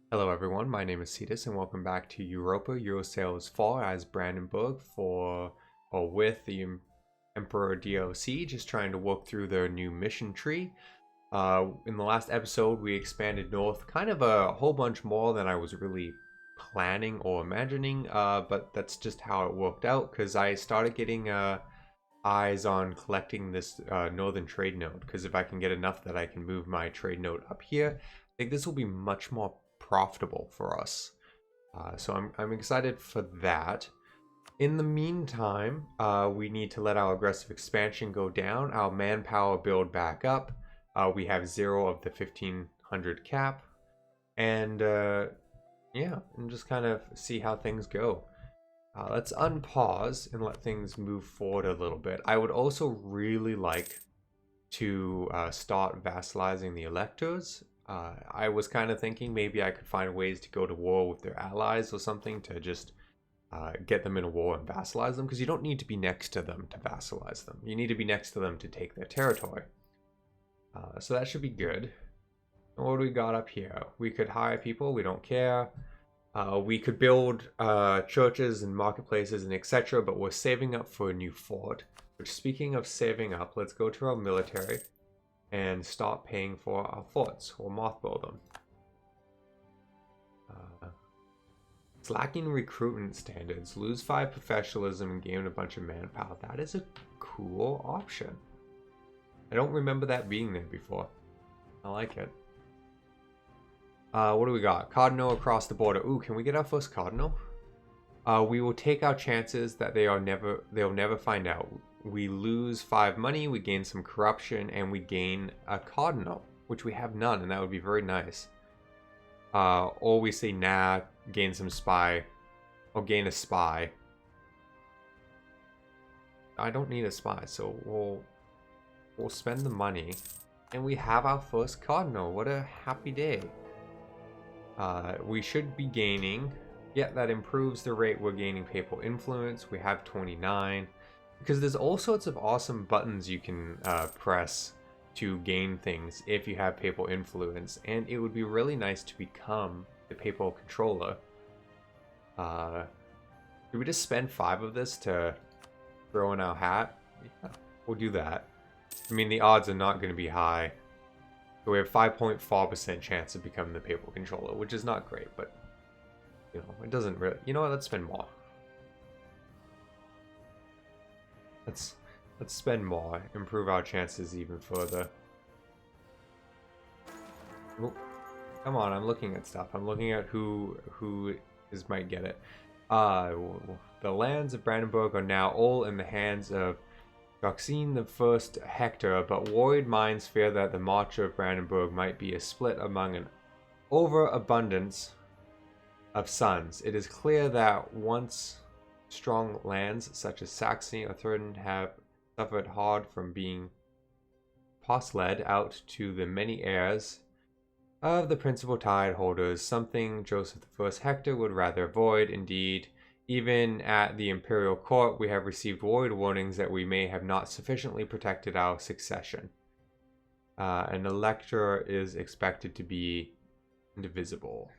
Hello everyone, my name is Cetus and welcome back to Europa Universalis IV as Brandenburg with the Emperor DLC, just trying to work through their new mission tree. In the last episode we expanded north kind of a whole bunch more than I was really planning or imagining, but that's just how it worked out because I started getting eyes on collecting this northern trade node, because if I can get enough that I can move my trade node up here, I think this will be much more profitable for us. So I'm excited for that. In the meantime, we need to let our aggressive expansion go down, our manpower build back up. We have 0 of the 1500 cap, and yeah, and just kind of see how things go. Let's unpause and let things move forward a little bit. I would also really like to start vassalizing the electors. I was kind of thinking maybe I could find ways to go to war with their allies or something to just get them in a war and vassalize them, because you don't need to be next to them to vassalize them. You need to be next to them to take their territory. So that should be good. What do we got up here? We could hire people, we don't care. We could build churches and marketplaces and etc., but we're saving up for a new fort. Which, speaking of saving up, let's go to our military and start paying for our forts, or mothball them. It's lacking recruitment standards. Lose 5 professionalism and gain a bunch of manpower. That is a cool option. I don't remember that being there before. I like it. What do we got? Cardinal across the border. Ooh, can we get our first Cardinal? We will take our chances that they'll never find out. We lose 5 money, we gain some corruption, and we gain a Cardinal, which we have none, and that would be very nice. Or we say nah, gain some spy, or gain a spy. I don't need a spy, so we'll spend the money, and we have our first Cardinal. What a happy day. We should be gaining. Yeah, that improves the rate we're gaining papal influence. We have 29. Because there's all sorts of awesome buttons you can press to gain things if you have papal influence. And it would be really nice to become the papal controller. Do we just spend 5 of this to throw in our hat? Yeah, we'll do that. I mean, the odds are not going to be high. So we have 5.4% chance of becoming the papal controller, which is not great, but you know, it doesn't really. You know what? Let's spend more. Let's spend more. Improve our chances even further. Oh, come on! I'm looking at stuff. I'm looking at who might get it. The lands of Brandenburg are now all in the hands of Joachim I Hector, but worried minds fear that the march of Brandenburg might be a split among an overabundance of sons. It is clear that once strong lands such as Saxony or Thurden have suffered hard from being led out to the many heirs of the principal tide holders, something Joseph I Hector would rather avoid. Indeed, even at the imperial court, we have received worried warnings that we may have not sufficiently protected our succession. An elector is expected to be indivisible.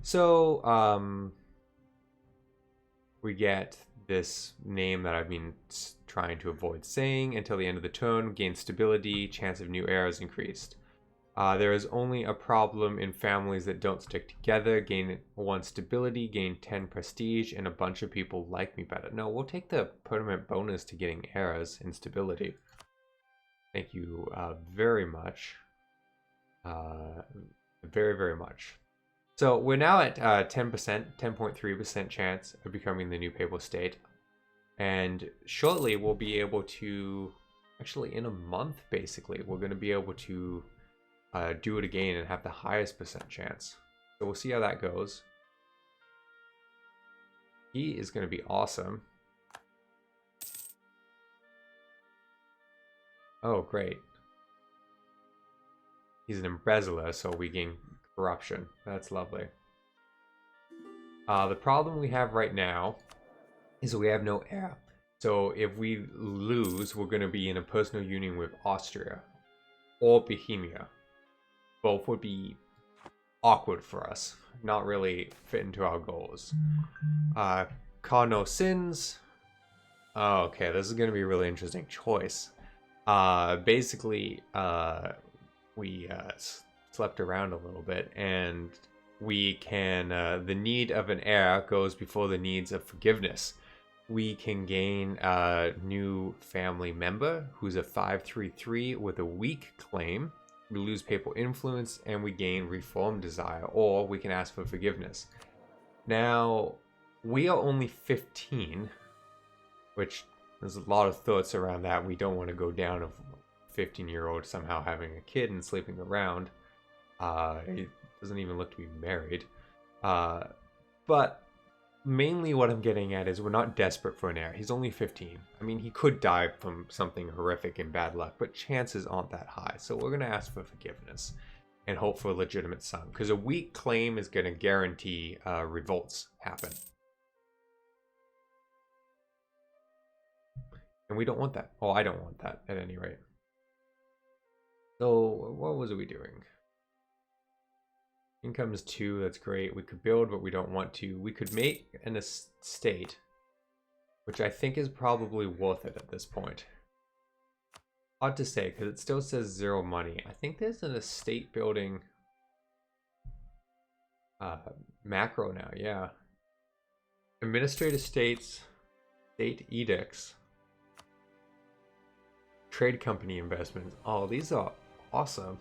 So, we get this name that I've been trying to avoid saying until the end of the turn. Gain stability, chance of new heirs increased. There is only a problem in families that don't stick together. Gain 1 stability, gain 10 prestige, and a bunch of people like me better. No, we'll take the permanent bonus to getting heirs and stability. Thank you very much. Very, very much. So we're now at 10%, 10.3% chance of becoming the new papal state. And shortly we'll be able to, actually in a month basically, we're going to be able to do it again and have the highest percent chance. So we'll see how that goes. He is going to be awesome. Oh, great. He's an embezzler, so we gain corruption. That's lovely. The problem we have right now is we have no heir. So if we lose, we're going to be in a personal union with Austria or Bohemia. Both would be awkward for us. Not really fit into our goals. Cardinal sins. Oh, okay, this is going to be a really interesting choice. Basically, we slept around a little bit, and we can, the need of an heir goes before the needs of forgiveness. We can gain a new family member who's a 5/3/3 with a weak claim. We lose papal influence, and we gain reform desire, or we can ask for forgiveness. Now, we are only 15, which there's a lot of thoughts around that. We don't want to go down of 15-year-old somehow having a kid and sleeping around. It doesn't even look to be married. But mainly what I'm getting at is we're not desperate for an heir. He's only 15. I mean, he could die from something horrific and bad luck, but chances aren't that high. So we're going to ask for forgiveness and hope for a legitimate son, because a weak claim is going to guarantee revolts happen. And we don't want that. Oh, I don't want that at any rate. So what was we doing? Income is 2, that's great. We could build, but we don't want to. We could make an estate, which I think is probably worth it at this point. Hard to say, because it still says 0 money. I think there's an estate building macro now, yeah. Administrate estates, state edicts, trade company investments. Oh, these are awesome.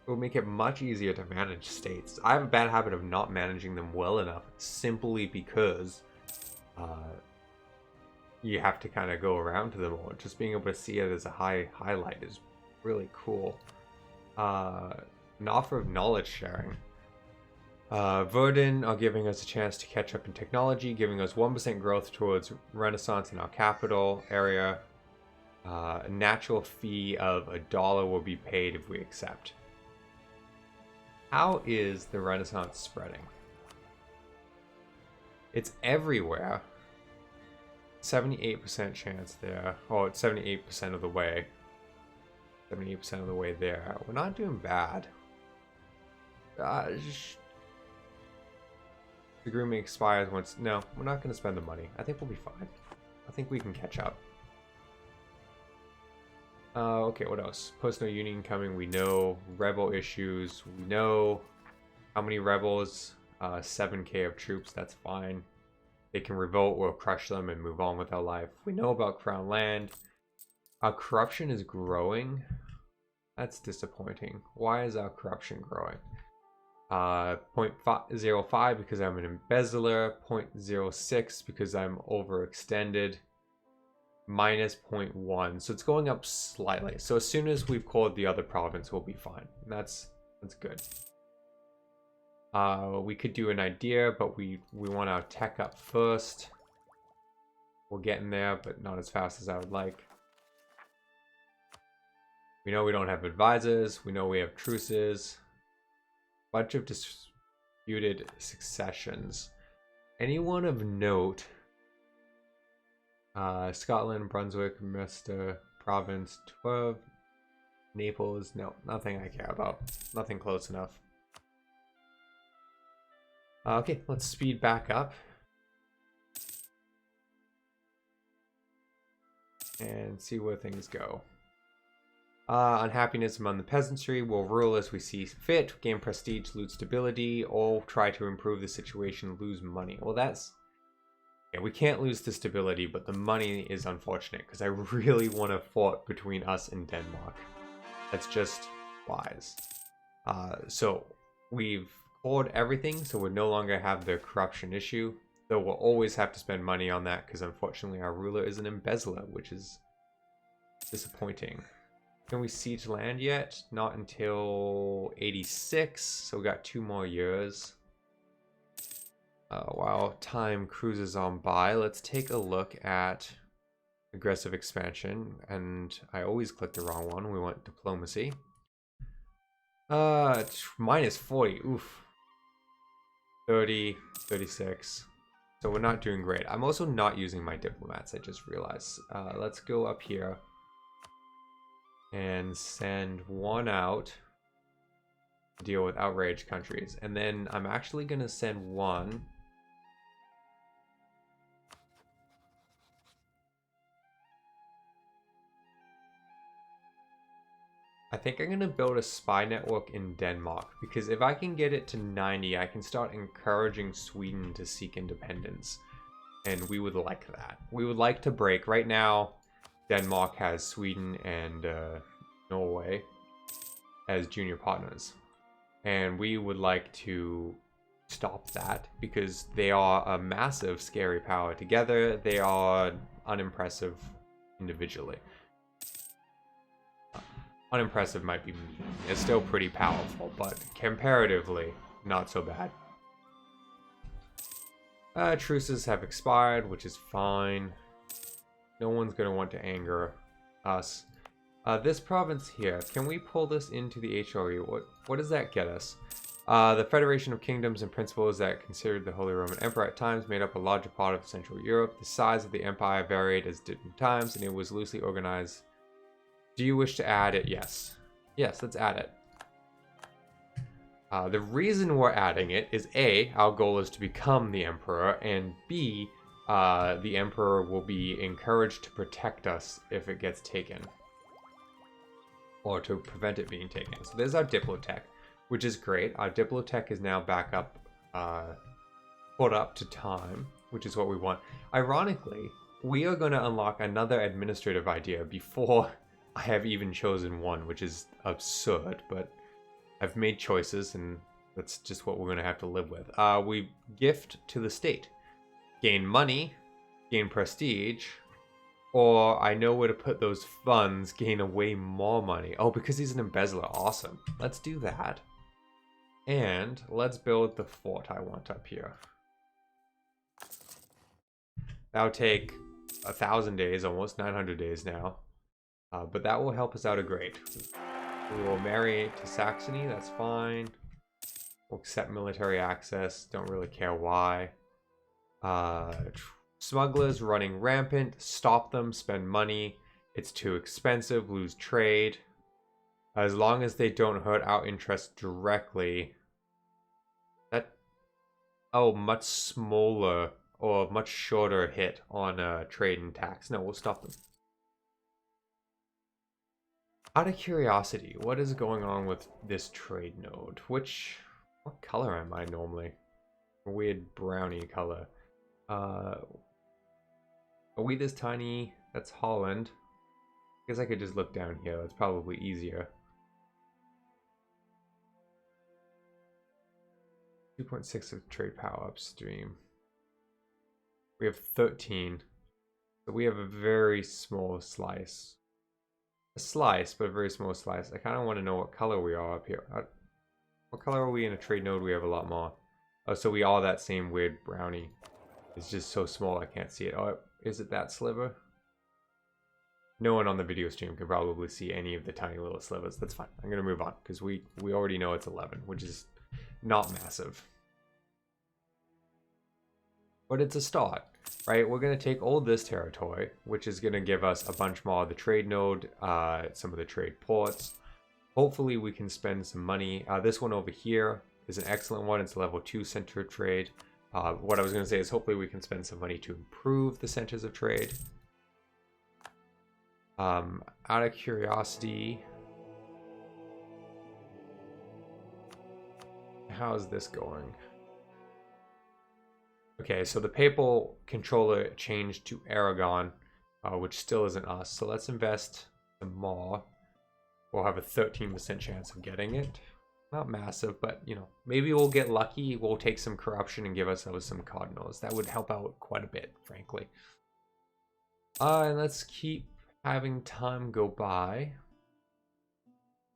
It will make it much easier to manage states. I have a bad habit of not managing them well enough, simply because you have to kind of go around to them all. Just being able to see it as a highlight is really cool. An offer of knowledge sharing. Verdun are giving us a chance to catch up in technology, giving us 1% growth towards Renaissance in our capital area. A natural fee of $1 will be paid if we accept. How is the Renaissance spreading? It's everywhere. 78% chance there. Oh, it's 78% of the way. 78% of the way there. We're not doing bad. The agreement expires once. No, we're not going to spend the money. I think we'll be fine. I think we can catch up. Okay, what else? Personal union coming, we know. Rebel issues, we know. How many rebels? 7k of troops, that's fine. They can revolt, we'll crush them and move on with our life. We know about Crown Land. Our corruption is growing. That's disappointing. Why is our corruption growing? 0.05 because I'm an embezzler. 0.06 because I'm overextended. Minus 0.1, so it's going up slightly. So as soon as we've called the other province, we'll be fine. That's good. We could do an idea, but we want our tech up first. We're getting there, but not as fast as I would like. We know we don't have advisors. We know we have truces. Bunch of disputed successions. Anyone of note? Scotland, Brunswick, Munster, Province, 12, Naples. No, nothing I care about. Nothing close enough. Okay, let's speed back up. And see where things go. Unhappiness among the peasantry will rule as we see fit, gain prestige, lose stability, or try to improve the situation, lose money. Well, that's... Yeah, we can't lose the stability, but the money is unfortunate because I really want to fought between us and Denmark. That's just wise. So we've poured everything, so we no longer have the corruption issue, though we'll always have to spend money on that because unfortunately our ruler is an embezzler, which is disappointing. Can we siege land yet? Not until 86, so we got 2 more years. While time cruises on by, let's take a look at aggressive expansion. And I always click the wrong one. We want diplomacy. Minus 40. Oof. 30, 36. So we're not doing great. I'm also not using my diplomats, I just realized. Let's go up here and send one out deal with outraged countries. And then I'm actually going to send one. I think I'm going to build a spy network in Denmark, because if I can get it to 90, I can start encouraging Sweden to seek independence. And we would like that. We would like to break. Right now, Denmark has Sweden and Norway as junior partners. And we would like to stop that, because they are a massive, scary power together. They are unimpressive individually. Unimpressive might be mean. It's still pretty powerful, but comparatively, not so bad. Truces have expired, which is fine. No one's going to want to anger us. This province here, can we pull this into the HRE? What does that get us? The Federation of Kingdoms and Principles that considered the Holy Roman Emperor at times made up a larger part of Central Europe. The size of the empire varied as different times, and it was loosely organized. Do you wish to add it? Yes. Yes, let's add it. The reason we're adding it is A, our goal is to become the Emperor, and B, the Emperor will be encouraged to protect us if it gets taken. Or to prevent it being taken. So there's our Diplotech, which is great. Our Diplotech is now back up, put up to time, which is what we want. Ironically, we are going to unlock another administrative idea before I have even chosen one, which is absurd, but I've made choices, and that's just what we're going to have to live with. We gift to the state. Gain money, gain prestige, or I know where to put those funds, gain way more money. Oh, because he's an embezzler. Awesome. Let's do that. And let's build the fort I want up here. That'll take 1,000 days, almost 900 days now. But that will help us out a great. We will marry to Saxony, that's fine. We'll accept military access, don't really care why. Smugglers running rampant, stop them, spend money. It's too expensive, lose trade. As long as they don't hurt our interests directly. Much smaller or much shorter hit on trade and tax. No, we'll stop them. Out of curiosity, what is going on with this trade node? What color am I normally? A weird brownie color. Are we this tiny? That's Holland. I guess I could just look down here. That's probably easier. 2.6 of trade power upstream. We have 13. So we have a very small slice. A slice, but a very small slice. I kind of want to know what color we are up here. What color are we in a trade node? We have a lot more. Oh, so we are that same weird brownie. It's just so small I can't see it. Oh, is it that sliver? No one on the video stream can probably see any of the tiny little slivers. That's fine. I'm going to move on because we already know it's 11, which is not massive. But it's a start, right? We're going to take all this territory, which is going to give us a bunch more of the trade node, some of the trade ports. Hopefully we can spend some money. This one over here is an excellent one. It's a level 2 center of trade. What I was going to say is hopefully we can spend some money to improve the centers of trade. Out of curiosity, how's this going? Okay, so the papal controller changed to Aragon, which still isn't us. So let's invest some more. We'll have a 13% chance of getting it. Not massive, but, you know, maybe we'll get lucky. We'll take some corruption and give ourselves some cardinals. That would help out quite a bit, frankly. And let's keep having time go by.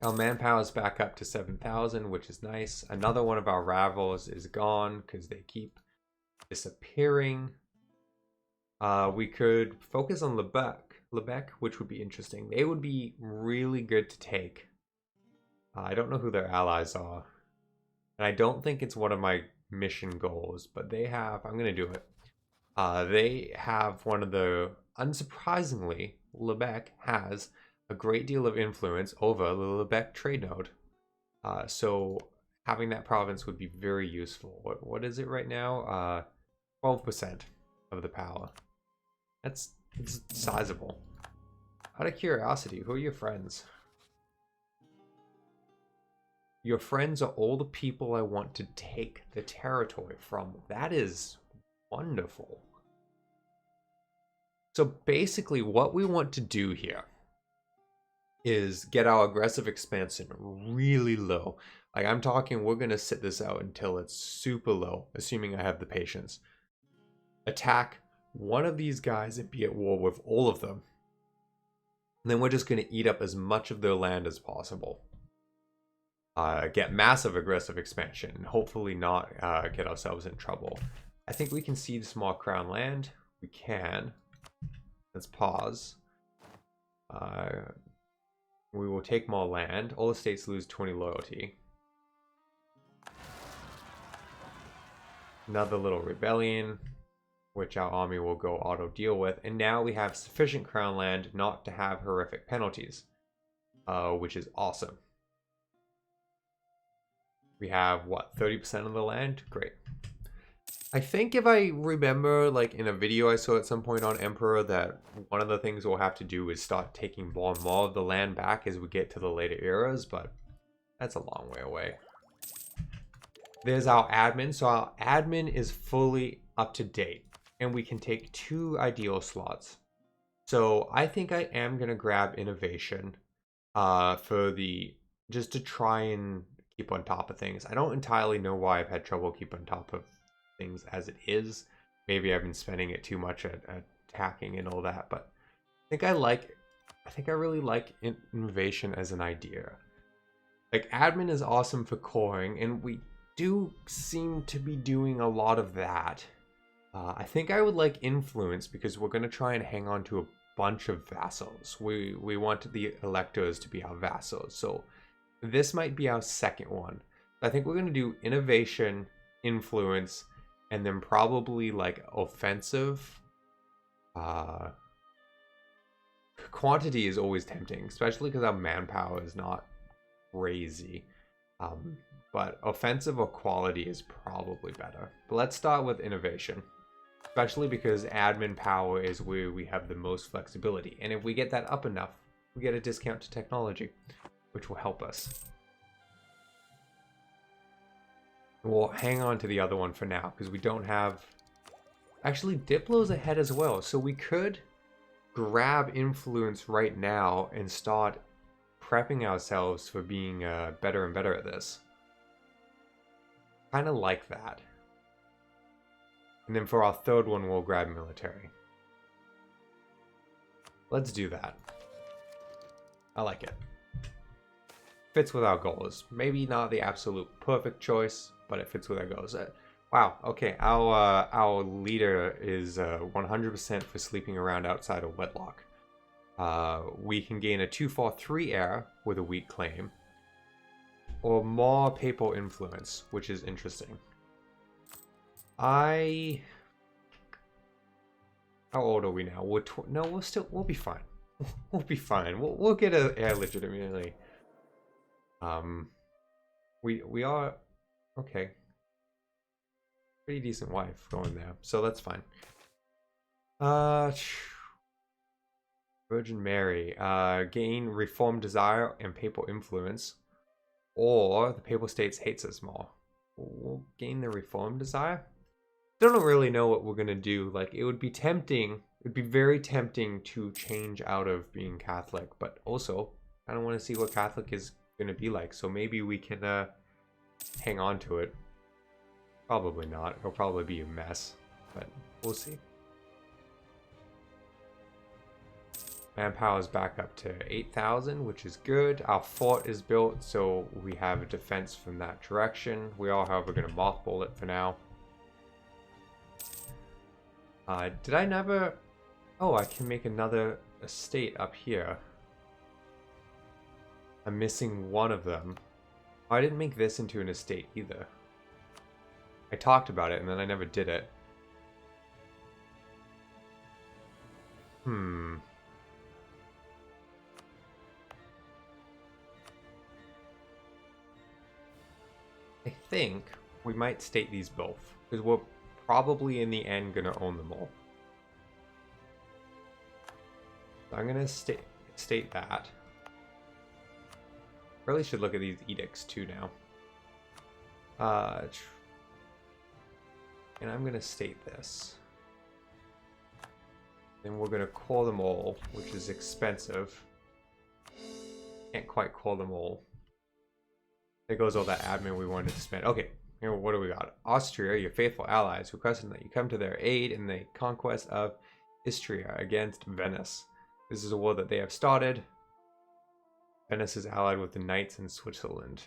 Our manpower is back up to 7,000, which is nice. Another one of our rivals is gone because they keep disappearing. We could focus on Lebec, which would be interesting. They would be really good to take. I don't know who their allies are. And I don't think it's one of my mission goals, but they have, I'm going to do it. They have one of the, unsurprisingly, Lebec has a great deal of influence over the Lebec trade node. So having that province would be very useful. What is it right now? 12% of the power. It's sizable. Out of curiosity, who are your friends? Your friends are all the people I want to take the territory from. That is wonderful. So basically what we want to do here is get our aggressive expansion really low. Like I'm talking, we're going to sit this out until it's super low, assuming I have the patience. Attack one of these guys and be at war with all of them. And then we're just going to eat up as much of their land as possible. Get massive aggressive expansion and hopefully not get ourselves in trouble. I think we can cede small crown land. We can. Let's pause. We will take more land. All the states lose 20 loyalty. Another little rebellion, which our army will go auto deal with. And now we have sufficient crown land not to have horrific penalties, which is awesome. We have, what, 30% of the land? Great. I think if I remember, like in a video I saw at some point on Emperor, that one of the things we'll have to do is start taking more and more of the land back as we get to the later eras, but that's a long way away. There's our admin. So our admin is fully up to date, and we can take 2 ideal slots. So I think I am going to grab innovation for just to try and keep on top of things. I don't entirely know why I've had trouble keeping on top of things as it is. Maybe I've been spending it too much at attacking and all that, but I think I really like innovation as an idea. Like admin is awesome for coring, and we do seem to be doing a lot of that. I think I would like influence because we're going to try and hang on to a bunch of vassals. We want the electors to be our vassals, so this might be our second one. I think we're going to do innovation, influence, and then probably like offensive. Quantity is always tempting, especially because our manpower is not crazy. But offensive or quality is probably better. But let's start with innovation, especially because admin power is where we have the most flexibility. And if we get that up enough, we get a discount to technology, which will help us. We'll hang on to the other one for now because we don't have... Actually, Diplo's ahead as well, so we could grab influence right now and start prepping ourselves for being better and better at this. Kind of like that. And then for our third one, we'll grab military. Let's do that. I like it. Fits with our goals. Maybe not the absolute perfect choice, but it fits with our goals. Wow, okay, our leader is 100% for sleeping around outside of wedlock. We can gain a 2-4-3 heir with a weak claim, or more papal influence, which is interesting. How old are we now? We'll be fine. We'll be fine. We'll get an heir legitimately. We are okay. Pretty decent wife going there, so that's fine. Virgin Mary, gain reform desire and papal influence, or the papal states hates us more. We'll gain the reform desire. Don't really know what we're gonna do. Like, it would be tempting. It'd be very tempting to change out of being Catholic, but also I don't want to see what Catholic is gonna be like. So maybe we can hang on to it. Probably not. It'll probably be a mess, but we'll see. Manpower is back up to 8,000, which is good. Our fort is built, so we have a defense from that direction. We are, however, going to mothball it for now. Did I never... Oh, I can make another estate up here. I'm missing one of them. Oh, I didn't make this into an estate either. I talked about it and then I never did it. think we might state these both, because we're probably in the end going to own them all. So I'm going to state that. Really should look at these edicts too now. And I'm going to state this. Then we're going to call them all, which is expensive. Can't quite call them all. There goes all that admin we wanted to spend. Okay, here, what do we got? Austria, your faithful allies, requesting that you come to their aid in the conquest of Istria against Venice. This is a war that they have started. Venice is allied with the Knights in Switzerland.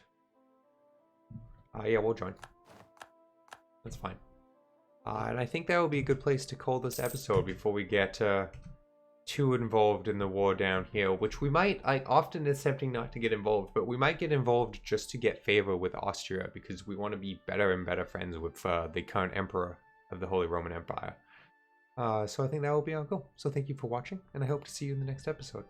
Yeah, we'll join. That's fine. And I think that will be a good place to call this episode before we get too involved in the war down here, which we might, often it's tempting not to get involved, but we might get involved just to get favor with Austria because we want to be better and better friends with the current emperor of the Holy Roman Empire. So I think that will be our goal. So thank you for watching, and I hope to see you in the next episode.